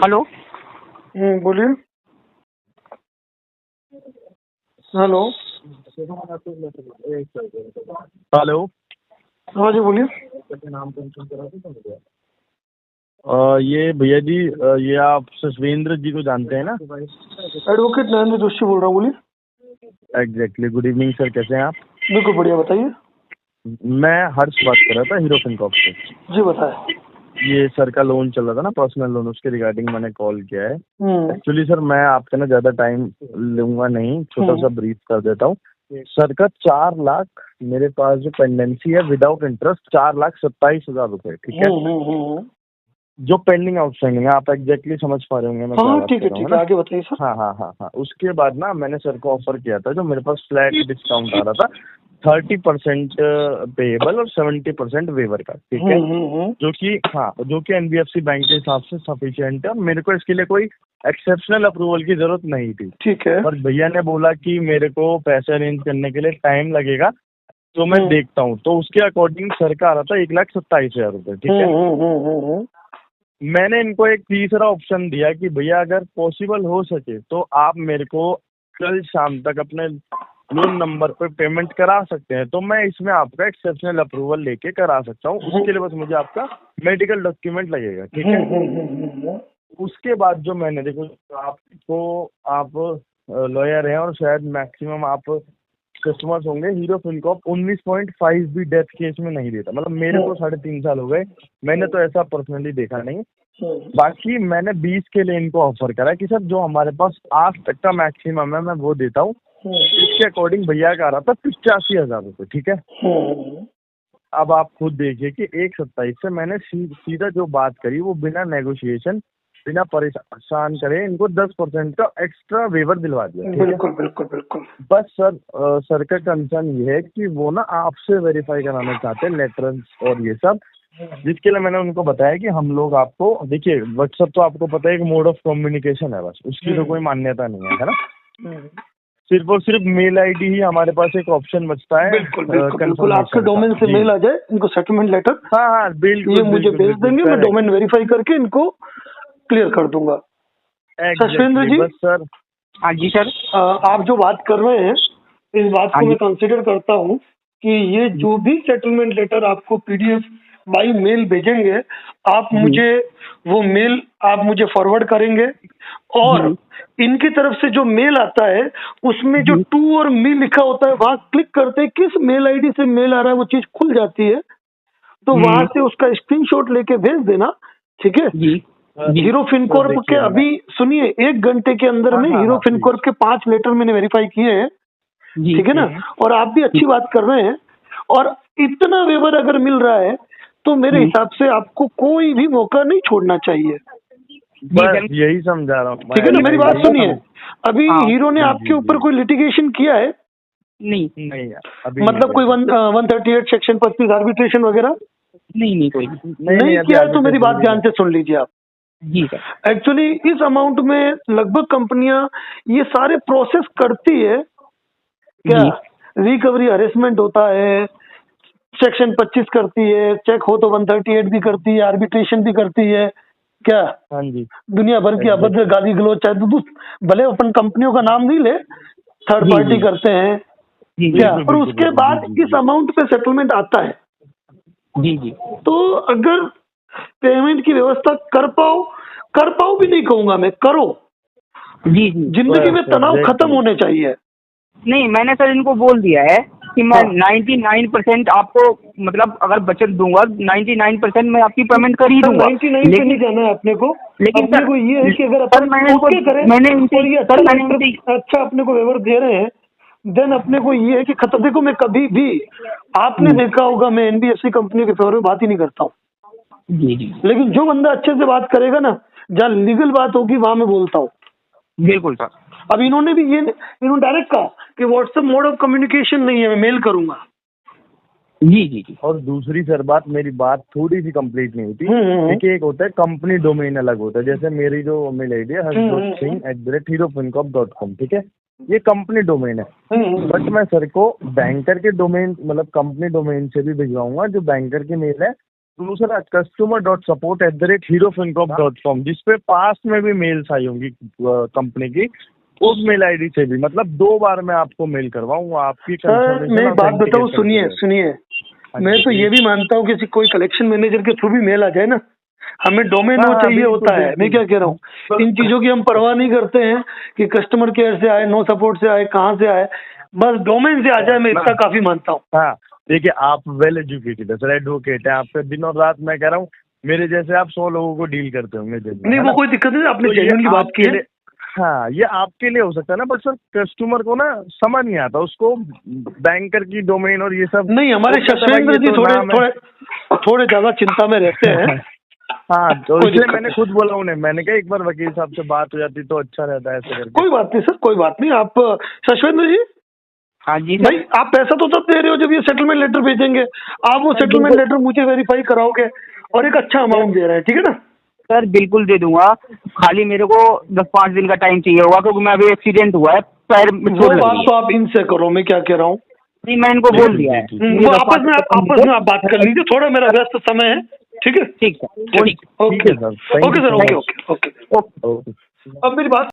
Hello. बोलिए। Hello. Hello. हाँ जी बोलिए। ये भैया जी, ये आप सशवेंद्र जी को जानते हैं ना? एडवोकेट नरेंद्र जोशी बोल रहा हूँ, बोलिए। एग्जैक्टली। गुड इवनिंग सर, कैसे हैं आप? बिल्कुल बढ़िया, बताइए। मैं हर्ष बात कर रहा था हीरो फिनकॉर्प से। जी बताए। ये सर का लोन चल रहा था ना, पर्सनल लोन, उसके रिगार्डिंग मैंने कॉल किया है। हम्म। एक्चुअली सर मैं आपका ना ज़्यादा टाइम लूंगा नहीं, छोटा सा ब्रीफ कर देता हूँ। सर का 4 लाख मेरे पास जो पेंडेंसी है विदाउट इंटरेस्ट, 4,27,000 रुपए, ठीक है? जो पेंडिंग आउटस्टैंडिंग है, आप एग्जैक्टली समझ पा रहे होंगे मैं क्या हाँ बात ठीक कर है रहा हूँ, ठीक है है, ना? आगे बताइए सर। हाँ। उसके बाद ना मैंने सर को ऑफर किया था, जो मेरे पास फ्लैट डिस्काउंट आ रहा था 30% पेएबल और 70% वेवर का, ठीक है? जो कि एनबीएफसी बैंक के हिसाब से सफिशिएंट है और मेरे को इसके लिए कोई एक्सेप्शनल अप्रूवल की जरूरत नहीं थी। ठीक है। पर भैया ने बोला कि मेरे को पैसे अरेंज करने के लिए टाइम लगेगा, तो मैं देखता हूँ। तो उसके अकॉर्डिंग सर का आ रहा था 1,27,000 रुपये, ठीक है? मैंने इनको एक तीसरा ऑप्शन दिया कि भैया अगर पॉसिबल हो सके तो आप मेरे को कल शाम तक अपने लोन नंबर पे पेमेंट करा सकते हैं, तो मैं इसमें आपका एक्सेप्शनल अप्रूवल लेके करा सकता हूँ। उसके लिए बस मुझे आपका मेडिकल डॉक्यूमेंट लगेगा, ठीक है? उसके बाद जो मैंने देखो, आप लॉयर हैं और शायद मैक्सिमम आप कस्टमर्स होंगे, हीरो फिनकॉर्प 19.5 भी डेथ केस में नहीं देता। मतलब मेरे को 3.5 साल हो गए, मैंने तो ऐसा पर्सनली देखा नहीं। बाकी मैंने 20 के लिए इनको ऑफर करा कि सर जो हमारे पास 8 तक का मैक्सिमम है मैं वो देता हूँ। इसके अकॉर्डिंग भैया का आ रहा था 85,000 रुपये, ठीक है? अब आप खुद देखिए कि 1,27 से मैंने सीधा जो बात करी वो बिना नेगोशिएशन, बिना परेशान करे इनको 10% का एक्स्ट्रा वेवर दिलवा दिया, ठीक है? बिल्कुल। बस सर का कंसर्न ये है कि वो ना आपसे वेरीफाई कराना चाहते हैं लेटर्स और ये सब, जिसके लिए मैंने उनको बताया कि हम लोग आपको, देखिए व्हाट्सएप तो आपको पता है एक मोड ऑफ कम्युनिकेशन है, बस उसकी तो कोई मान्यता नहीं है ना? सिर्फ और सिर्फ मेल आईडी ही हमारे पास एक ऑप्शन बचता है। बिल्कुल आपके डोमेन से मेल आ जाए इनको सेटलमेंट लेटर। हाँ बिल्कुल, ये मुझे भेज देंगे, मैं डोमेन वेरीफाई करके इनको क्लियर कर दूंगा। सशवेंद्र जी। बस सर। हाँ जी सर। आप जो बात कर रहे हैं इस बात को मैं कंसीडर करता हूँ कि ये जो भी सेटलमेंट लेटर आपको पीडीएफ बाई मेल भेजेंगे, आप मुझे फॉरवर्ड करेंगे और इनकी तरफ से जो मेल आता है उसमें जो टू और मी लिखा होता है, वहां क्लिक करते किस मेल आईडी से मेल आ रहा है वो चीज खुल जाती है, तो वहां से उसका स्क्रीनशॉट लेके भेज देना, ठीक है? हीरो फिनकॉर्प के अभी सुनिए 1 घंटे के अंदर में हीरो फिनकॉर्प के 5 लेटर मैंने वेरीफाई किए हैं, ठीक है ना? और आप भी अच्छी बात कर रहे हैं और इतना वेवर अगर मिल रहा है तो मेरे हिसाब से आपको कोई भी मौका नहीं छोड़ना चाहिए। बस यही समझा रहा हूँ, ठीक है ना? मेरी बात सुनिए, अभी हीरो ने आपके ऊपर कोई लिटिगेशन किया है? नहीं अभी मतलब कोई 138 सेक्शन 25 आर्बिट्रेशन वगैरह नहीं कोई नहीं किया है? तो मेरी बात ध्यान से सुन लीजिए आप। जी सर। एक्चुअली इस अमाउंट में लगभग कंपनियां ये सारे प्रोसेस करती है क्या? रिकवरी हरेसमेंट होता है, सेक्शन 25 करती है, चेक हो तो 138 भी करती है, आर्बिट्रेशन भी करती है क्या? हाँ जी। दुनिया भर की अभद्र गाली गलौज, चाहे तो भले अपन कंपनियों का नाम नहीं ले, थर्ड पार्टी करते हैं क्या? और उसके बाद इस अमाउंट पे सेटलमेंट आता है। जी। तो अगर पेमेंट की व्यवस्था कर पाओ भी नहीं कहूंगा मैं, करो। जी। जिंदगी में तनाव खत्म होने चाहिए। नहीं, मैंने सर इनको बोल दिया है कि मैं 99% आपको, मतलब अगर बचत दूंगा 99% मैं आपकी पेमेंट कर ही दूंगा। 99 पे नहीं जाना है अपने को, लेकिन अपने को ये है कि अगर अपन अच्छा अपने को वेवर दे रहे हैं, देन अपने को ये है कि खत्म। देखो मैं कभी भी, आपने देखा होगा मैं एनबीएफसी कंपनी के फेवर में बात ही नहीं करता हूँ। जी। लेकिन जो बंदा अच्छे से बात करेगा ना, जहाँ लीगल बात होगी वहां मैं बोलता हूँ। बिल्कुल सर। अब इन्होंने डायरेक्ट कहा कि व्हाट्सएप मोड ऑफ कम्युनिकेशन नहीं है, मैं मेल करूंगा। जी। और दूसरी सर बात, मेरी बात थोड़ी सी कंप्लीट नहीं होती। देखिए एक होता है कंपनी डोमेन, अलग होता है। जैसे मेरी जो मेल आईडी है harshjot.singh@herofincop.com, ठीक है? ये कंपनी डोमेन है। बट मैं सर को बैंकर के डोमेन, मतलब कंपनी डोमेन से भी भिजवाऊंगा। जो बैंकर की मेल है दूसरा customer.support@herofincop.com, जिसपे पास में भी मेल्स आई होंगी कंपनी की, उस मेल आईडी से भी, मतलब 2 बार मैं आपको मेल करवाऊंगा आपकी सर मैं एक बात बताऊं, सुनिए मैं तो ये भी मानता हूँ कि कोई कलेक्शन मैनेजर के थ्रू भी मेल आ जाए ना, हमें डोमेन वो चाहिए होता है। मैं क्या कह रहा हूँ, इन चीजों की हम परवाह नहीं करते हैं कि कस्टमर केयर से आए, नो सपोर्ट से आए, कहाँ से आए, बस डोमेन से आ जाए, मैं इतना काफी मानता हूँ। हाँ देखिए, आप वेल एजुकेटेड है सर, एडवोकेट है, आपके दिन और रात मैं कह रहा हूँ मेरे जैसे आप 100 लोगों को डील करते होंगे। नहीं वो कोई दिक्कत नहीं, आपने जेन्युइन की बात की है। हाँ ये आपके लिए हो सकता है ना, बट सर कस्टमर को ना समझ नहीं आता, उसको बैंकर की डोमेन और ये सब। नहीं हमारे शशवेंद्र जी थोड़े ज्यादा चिंता में रहते हैं। हाँ तो इसलिए मैंने खुद बोला उन्हें, मैंने कहा एक बार वकील साहब से बात हो जाती तो अच्छा रहता है ऐसे करके। कोई बात नहीं सर, कोई बात नहीं। आप शशवेंद्र जी, हाँ जी भाई आप पैसा तो तब दे रहे हो जब ये सेटलमेंट लेटर भेजेंगे, आप वो सेटलमेंट लेटर मुझे वेरीफाई कराओगे और एक अच्छा अमाउंट दे रहे हैं, ठीक है ना सर? बिल्कुल दे दूंगा, खाली मेरे को 10-5 दिन का टाइम चाहिए होगा, क्योंकि मैं अभी एक्सीडेंट हुआ है, पैर में वो बात तो आप इनसे करो, मैं क्या कह रहा हूँ। नहीं मैं इनको बोल दिया है, वो आपस में आप बात कर लीजिए, थोड़ा मेरा व्यस्त समय है। ठीक है, ठीक है, ओके सर, ओके ओके। अब मेरी बात